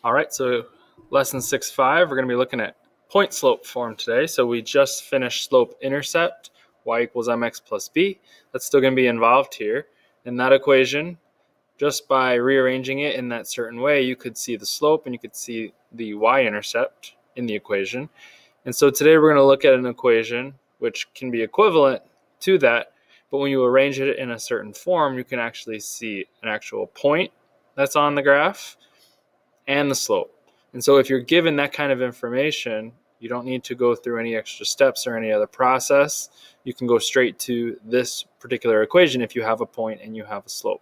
All right, so lesson 6.5, we're going to be looking at point slope form today. So we just finished slope intercept, y equals mx plus b. That's still going to be involved here. In that equation, just by rearranging it in that certain way, you could see the slope and you could see the y-intercept in the equation. And so today we're going to look at an equation which can be equivalent to that, but when you arrange it in a certain form, you can actually see an actual point that's on the graph and the slope. And so if you're given that kind of information, you don't need to go through any extra steps or any other process. You can go straight to this particular equation if you have a point and you have a slope.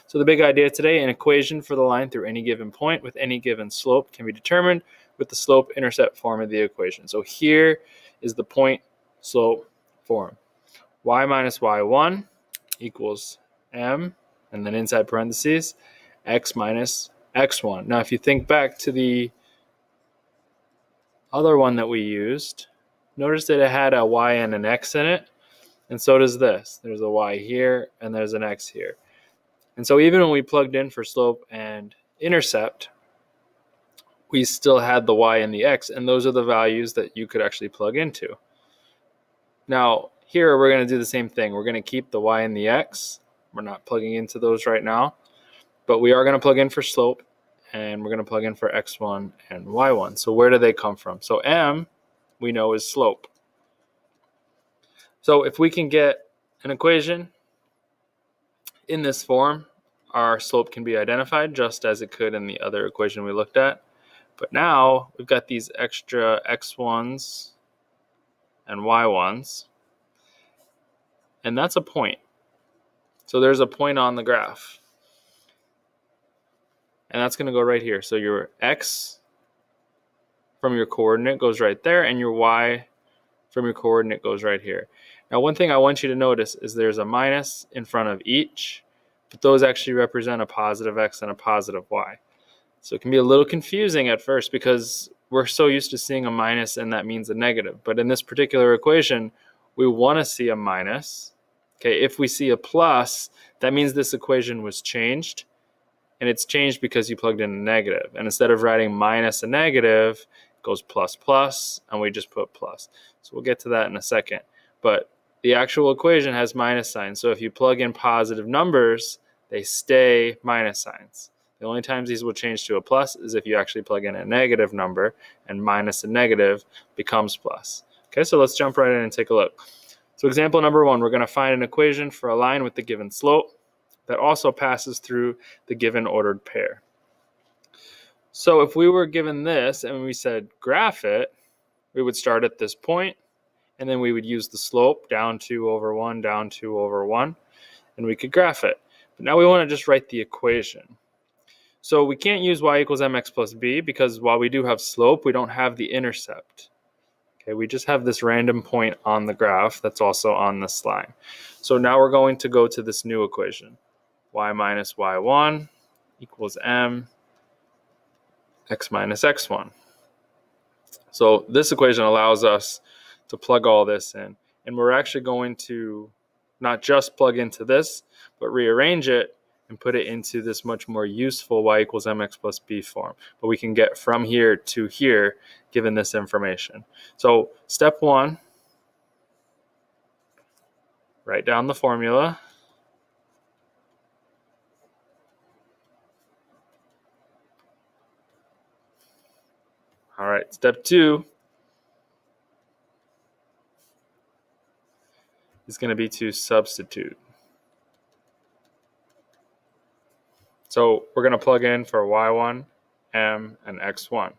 So the big idea today, an equation for the line through any given point with any given slope can be determined with the slope-intercept form of the equation. So here is the point-slope form. Y minus y1 equals m, and then inside parentheses, x minus x1. Now, if you think back to the other one that we used, notice that it had a y and an x in it, and so does this. There's a y here, and there's an x here. And so even when we plugged in for slope and intercept, we still had the y and the x, and those are the values that you could actually plug into. Now, here we're going to do the same thing. We're going to keep the y and the x. We're not plugging into those right now, but we are going to plug in for slope, and we're going to plug in for x1 and y1. So where do they come from? So m, we know, is slope. So if we can get an equation in this form, our slope can be identified just as it could in the other equation we looked at. But now we've got these extra x1s and y1s, and that's a point. So there's a point on the graph, and that's going to go right here. So your x from your coordinate goes right there, and your y from your coordinate goes right here. Now, one thing I want you to notice is there's a minus in front of each, but those actually represent a positive x and a positive y. So it can be a little confusing at first because we're so used to seeing a minus and that means a negative. But in this particular equation, we want to see a minus. Okay, if we see a plus, that means this equation was changed. And it's changed because you plugged in a negative. And instead of writing minus a negative, it goes plus plus, and we just put plus. So we'll get to that in a second. But the actual equation has minus signs. So if you plug in positive numbers, they stay minus signs. The only times these will change to a plus is if you actually plug in a negative number, and minus a negative becomes plus. Okay, so let's jump right in and take a look. So example number 1, we're going to find an equation for a line with the given slope that also passes through the given ordered pair. So if we were given this and we said graph it, we would start at this point, and then we would use the slope down 2 over 1, down 2 over 1, and we could graph it. But now we want to just write the equation. So we can't use y equals mx plus b because while we do have slope, we don't have the intercept. Okay, we just have this random point on the graph that's also on this line. So now we're going to go to this new equation. Y minus y1 equals m x minus x1. So this equation allows us to plug all this in. And we're actually going to not just plug into this, but rearrange it and put it into this much more useful y equals mx plus b form. But we can get from here to here given this information. So step 1, write down the formula. All right, step 2 is going to be to substitute. So we're going to plug in for y1, m, and x1.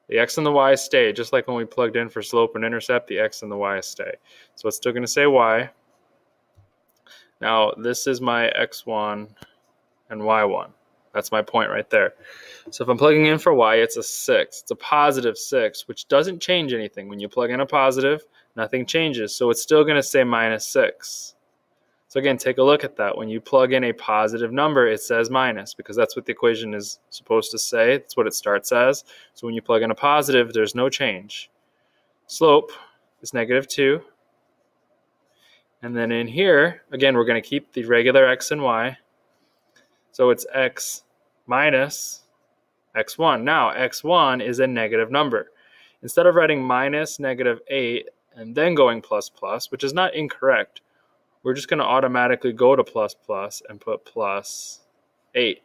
The x and the y stay, just like when we plugged in for slope and intercept, the x and the y stay. So it's still going to say y. Now this is my x1 and y1. That's my point right there. So if I'm plugging in for y, it's a 6. It's a positive 6, which doesn't change anything. When you plug in a positive, nothing changes. So it's still going to say minus 6. So again, take a look at that. When you plug in a positive number, it says minus because that's what the equation is supposed to say. That's what it starts as. So when you plug in a positive, there's no change. Slope is negative 2. And then in here, again, we're going to keep the regular x and y. So it's x minus x1. Now, x1 is a negative number. Instead of writing minus negative 8 and then going plus plus, which is not incorrect, we're just going to automatically go to plus plus and put plus 8.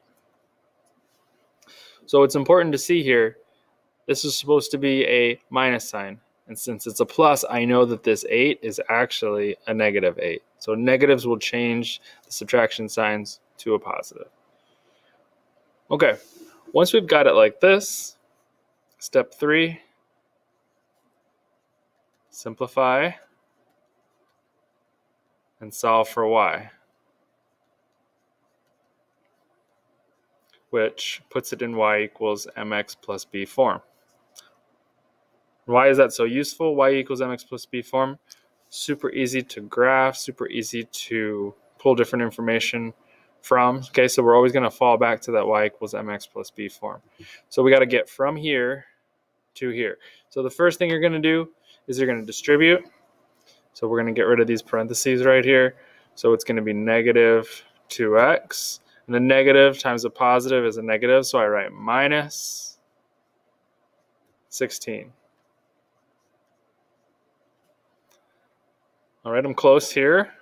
So it's important to see here, this is supposed to be a minus sign. And since it's a plus, I know that this 8 is actually a negative 8. So negatives will change the subtraction signs to a positive. Okay, once we've got it like this, step 3, simplify and solve for y, which puts it in y equals mx plus b form. Why is that so useful? Y equals mx plus b form. Super easy to graph, super easy to pull different information from. Okay, so we're always going to fall back to that y equals mx plus b form. So we got to get from here to here. So the first thing you're going to do is you're going to distribute. So we're going to get rid of these parentheses right here. So it's going to be negative 2x. And the negative times the positive is a negative. So I write minus 16. All right, I'm close here.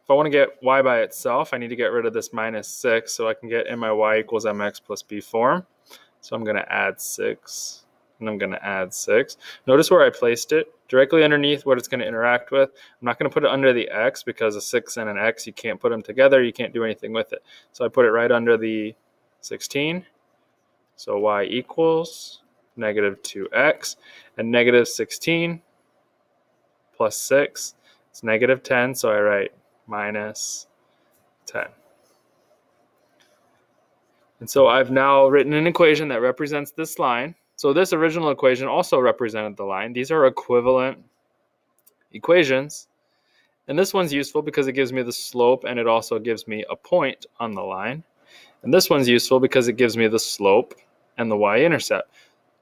If I want to get y by itself, I need to get rid of this minus 6 so I can get in my y equals mx plus b form. So I'm going to add 6, and I'm going to add 6. Notice where I placed it, directly underneath what it's going to interact with. I'm not going to put it under the x because a 6 and an x, you can't put them together. You can't do anything with it. So I put it right under the 16. So y equals negative 2x, and negative 16 plus 6. It's negative 10, so I write minus 10. And so I've now written an equation that represents this line. So this original equation also represented the line. These are equivalent equations. And this one's useful because it gives me the slope and it also gives me a point on the line. And this one's useful because it gives me the slope and the y-intercept.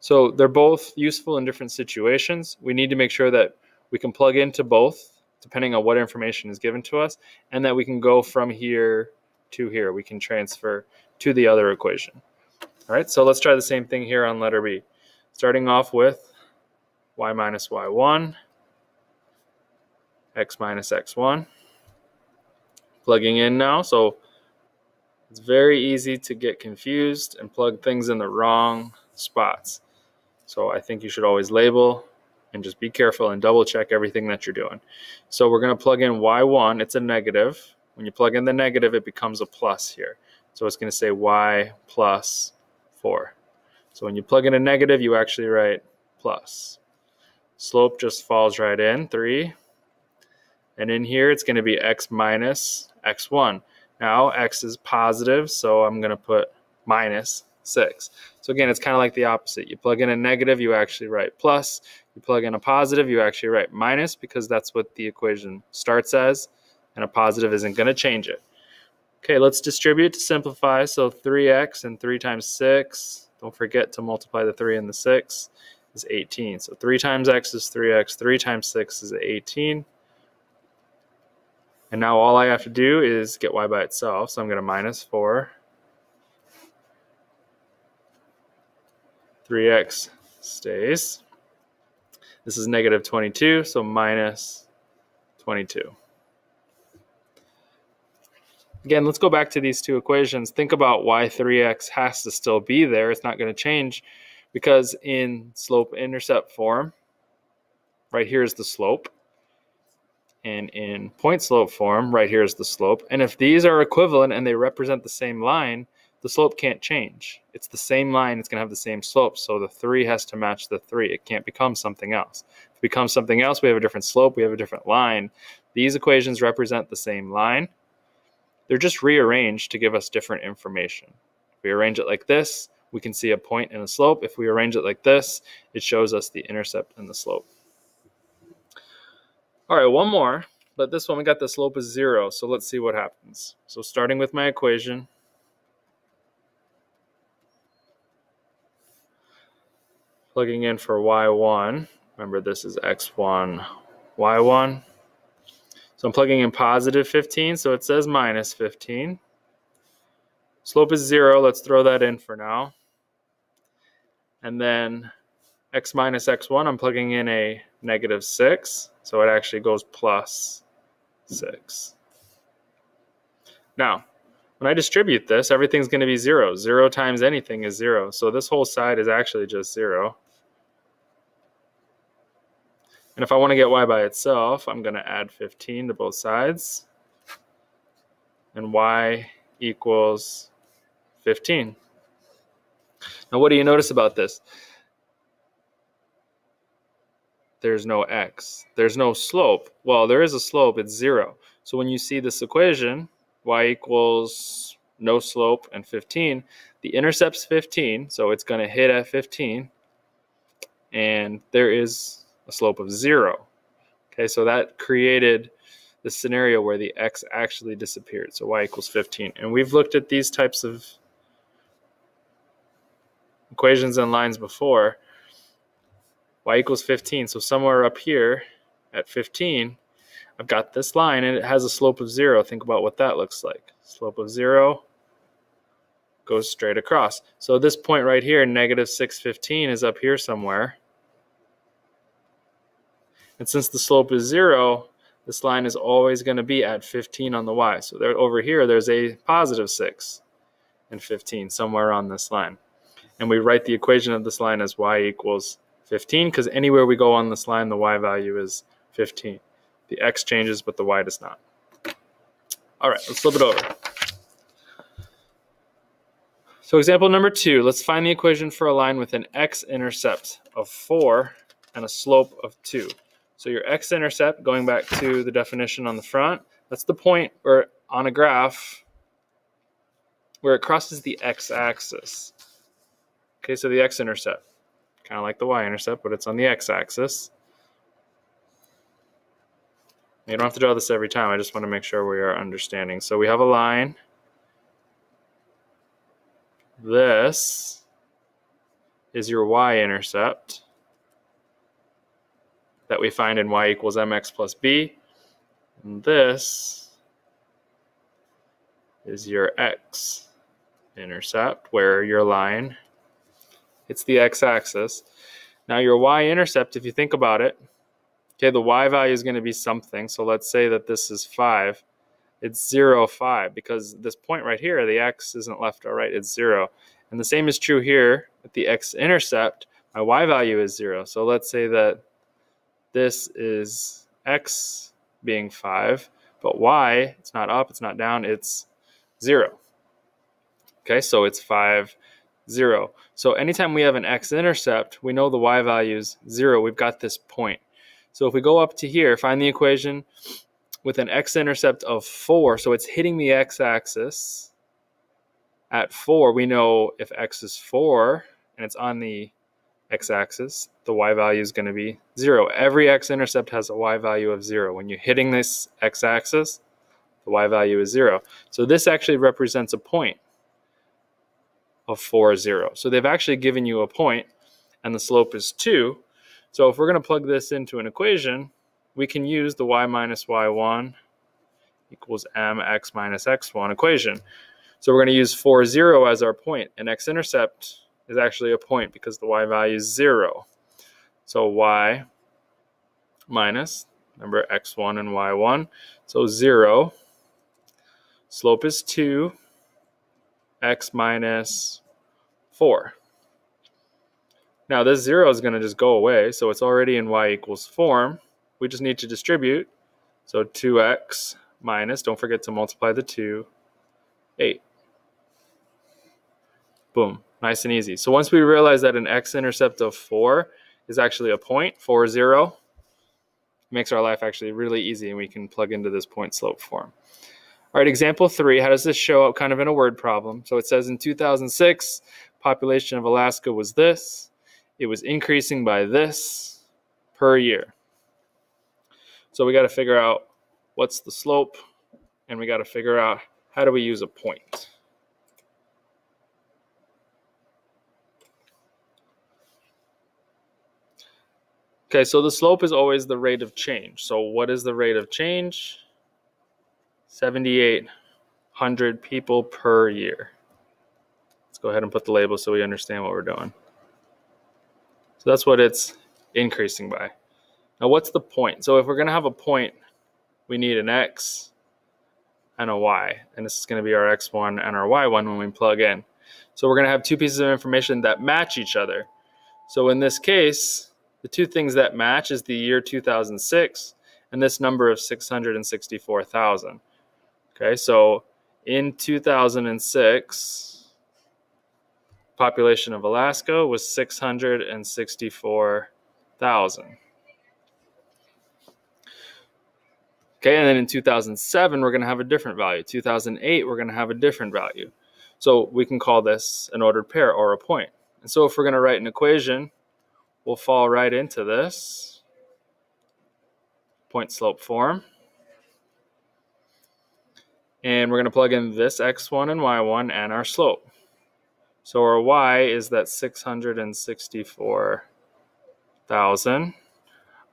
So they're both useful in different situations. We need to make sure that we can plug into both depending on what information is given to us, and that we can go from here to here. We can transfer to the other equation. All right, so let's try the same thing here on letter B. Starting off with y minus y1, x minus x1. Plugging in now, so it's very easy to get confused and plug things in the wrong spots. So I think you should always label and just be careful and double check everything that you're doing. So we're going to plug in y1. It's a negative. When you plug in the negative, it becomes a plus here. So it's going to say y plus 4. So when you plug in a negative, you actually write plus. Slope just falls right in, 3. And in here, it's going to be x minus x1. Now, x is positive, so I'm going to put minus 6. So again, it's kind of like the opposite. You plug in a negative, you actually write plus. You plug in a positive, you actually write minus because that's what the equation starts as, and a positive isn't going to change it. Okay, let's distribute to simplify. So 3x and 3 times 6, don't forget to multiply the 3 and the 6, is 18. So 3 times x is 3x, 3 times 6 is 18. And now all I have to do is get y by itself. So I'm going to minus 4. 3x stays. This is negative 22, so minus 22. Again, let's go back to these two equations. Think about why 3x has to still be there. It's not going to change because in slope-intercept form, right here is the slope. And in point-slope form, right here is the slope. And if these are equivalent and they represent the same line, the slope can't change. It's the same line. It's going to have the same slope. So the 3 has to match the 3. It can't become something else. If it becomes something else, we have a different slope. We have a different line. These equations represent the same line. They're just rearranged to give us different information. If we arrange it like this, we can see a point and a slope. If we arrange it like this, it shows us the intercept and the slope. All right, one more. But this one, we got the slope is 0. So let's see what happens. So starting with my equation, plugging in for y1, remember this is x1, y1. So I'm plugging in positive 15, so it says minus 15. Slope is 0, let's throw that in for now. And then x minus x1, I'm plugging in a -6, so it actually goes plus 6. Now, when I distribute this, everything's going to be 0. 0 times anything is 0. So this whole side is actually just 0. And if I want to get y by itself, I'm going to add 15 to both sides. And y equals 15. Now, what do you notice about this? There's no x. There's no slope. Well, there is a slope. It's 0. So when you see this equation, y equals no slope and 15, the intercept's 15, so it's going to hit at 15. And there is a slope of 0. Okay, so that created the scenario where the x actually disappeared. So y equals 15. And we've looked at these types of equations and lines before. Y equals 15. So somewhere up here at 15, I've got this line and it has a slope of 0. Think about what that looks like. Slope of 0 goes straight across. So this point right here, -615, is up here somewhere. And since the slope is 0, this line is always going to be at 15 on the y. So there, over here, there's a +6 and 15 somewhere on this line. And we write the equation of this line as y equals 15, because anywhere we go on this line, the y value is 15. The x changes, but the y does not. All right, let's flip it over. So example number 2, let's find the equation for a line with an x-intercept of 4 and a slope of 2. So your x-intercept, going back to the definition on the front, that's the point where on a graph where it crosses the x-axis. Okay, so the x-intercept, kind of like the y-intercept, but it's on the x-axis. You don't have to draw this every time. I just want to make sure we are understanding. So we have a line. This is your y-intercept that we find in y equals mx plus b. And this is your x-intercept, where your line hits the x-axis. Now your y-intercept, if you think about it, okay, the y value is going to be something. So let's say that this is 5. It's 0, 5, because this point right here, the x isn't left or right, it's 0. And the same is true here with the x-intercept. My y value is 0. So let's say that this is x being 5, but y, it's not up, it's not down, it's 0. Okay, so it's 5, 0. So anytime we have an x-intercept, we know the y value is 0. We've got this point. So if we go up to here, find the equation with an x-intercept of 4, so it's hitting the x-axis at 4. We know if x is 4 and it's on the x-axis, the y value is going to be 0. Every x-intercept has a y value of 0. When you're hitting this x-axis, the y value is 0. So this actually represents a point of 4, 0. So they've actually given you a point, and the slope is 2. So if we're going to plug this into an equation, we can use the y minus y1 equals mx minus x1 equation. So we're going to use 4, 0 as our point, and x-intercept is actually a point because the y value is 0. So y minus, remember, x1 and y1, so 0. Slope is 2, x minus 4. Now this 0 is going to just go away, so it's already in y equals form. We just need to distribute. So 2x minus, don't forget to multiply the 2, 8. Boom, nice and easy. So once we realize that an x-intercept of 4 is actually a point, 4, 0, it makes our life actually really easy, and we can plug into this point slope form. All right, example 3, how does this show up kind of in a word problem? So it says in 2006, population of Alaska was this. It was increasing by this per year. So we got to figure out what's the slope, and we got to figure out how do we use a point. Okay, so the slope is always the rate of change. So what is the rate of change? 7,800 people per year. Let's go ahead and put the label so we understand what we're doing. So that's what it's increasing by. Now what's the point? So if we're going to have a point, we need an x and a y. And this is going to be our x1 and our y1 when we plug in. So we're going to have two pieces of information that match each other. So in this case, the two things that match is the year 2006 and this number of 664,000. Okay, so in 2006, population of Alaska was 664,000. Okay, and then in 2007, we're going to have a different value. 2008, we're going to have a different value. So we can call this an ordered pair or a point. And so if we're going to write an equation, we'll fall right into this point slope form. And we're going to plug in this x1 and y1 and our slope. So our y is that 664,000.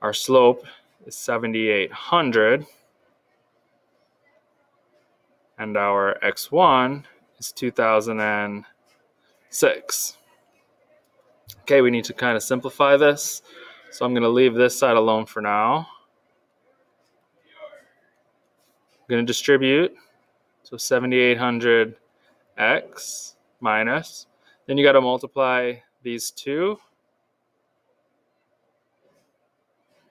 Our slope is 7,800. And our x1 is 2006. Okay, we need to kind of simplify this. So I'm going to leave this side alone for now. I'm going to distribute. So 7,800x minus. Then you got to multiply these two.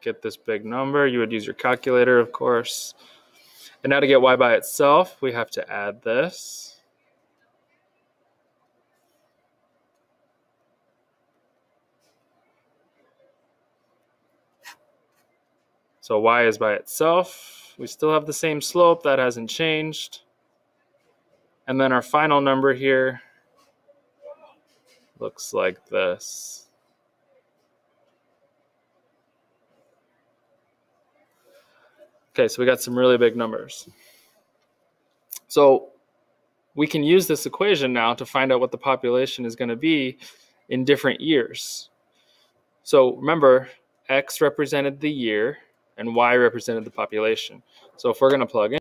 Get this big number. You would use your calculator, of course. And now to get y by itself, we have to add this. So y is by itself. We still have the same slope. That hasn't changed. And then our final number here looks like this. Okay, so we got some really big numbers. So we can use this equation now to find out what the population is going to be in different years. So remember, x represented the year and y represented the population. So if we're going to plug in